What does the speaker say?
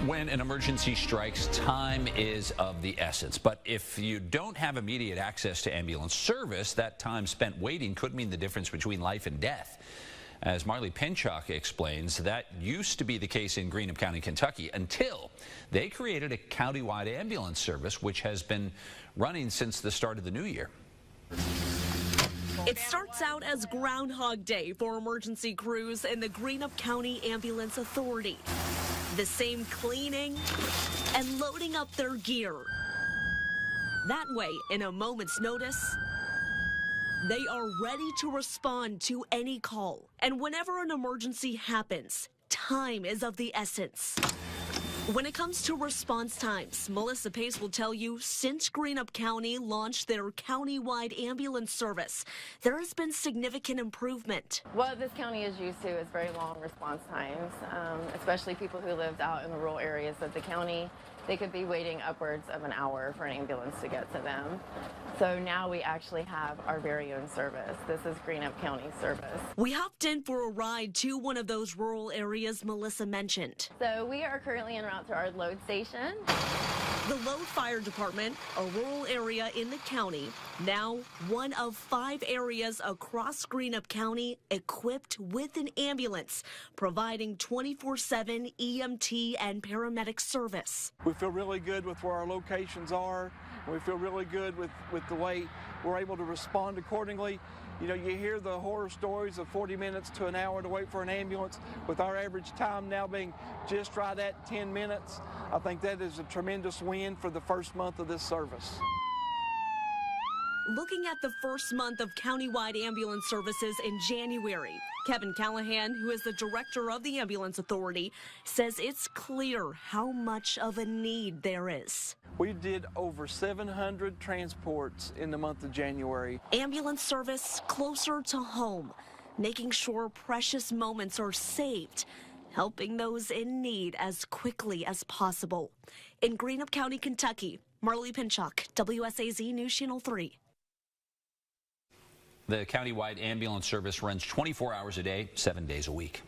When an emergency strikes, time is of the essence. But if you don't have immediate access to ambulance service, that time spent waiting could mean the difference between life and death. As Marley Pinchuk explains, that used to be the case in Greenup County, Kentucky, until they created a countywide ambulance service, which has been running since the start of the new year. It starts out as Groundhog Day for emergency crews in the Greenup County Ambulance Authority. The same cleaning and loading up their gear. That way, in a moment's notice, they are ready to respond to any call. And whenever an emergency happens, time is of the essence. When it comes to response times, Melissa Pace will tell you since Greenup County launched their countywide ambulance service, there has been significant improvement. What this county is used to is very long response times, especially people who lived out in the rural areas of the county. They could be waiting upwards of an hour for an ambulance to get to them. So now we actually have our very own service. This is Greenup County service. We hopped in for a ride to one of those rural areas Melissa mentioned. So we are currently en route to our load station. The Load Fire Department, a rural area in the county, now one of 5 areas across Greenup County equipped with an ambulance, providing 24/7 EMT and paramedic service. We feel really good with where our locations are. We feel really good with the way we're able to respond accordingly. You know, you hear the horror stories of 40 minutes to an hour to wait for an ambulance. With our average time now being just right at 10 minutes, I think that is a tremendous win for the first month of this service. Looking at the first month of countywide ambulance services in January, Kevin Callahan, who is the director of the Ambulance Authority, says it's clear how much of a need there is. We did over 700 transports in the month of January. Ambulance service closer to home, making sure precious moments are saved, helping those in need as quickly as possible. In Greenup County, Kentucky, Marley Pinchuk, WSAZ News Channel 3. The countywide ambulance service runs 24 hours a day, 7 days a week.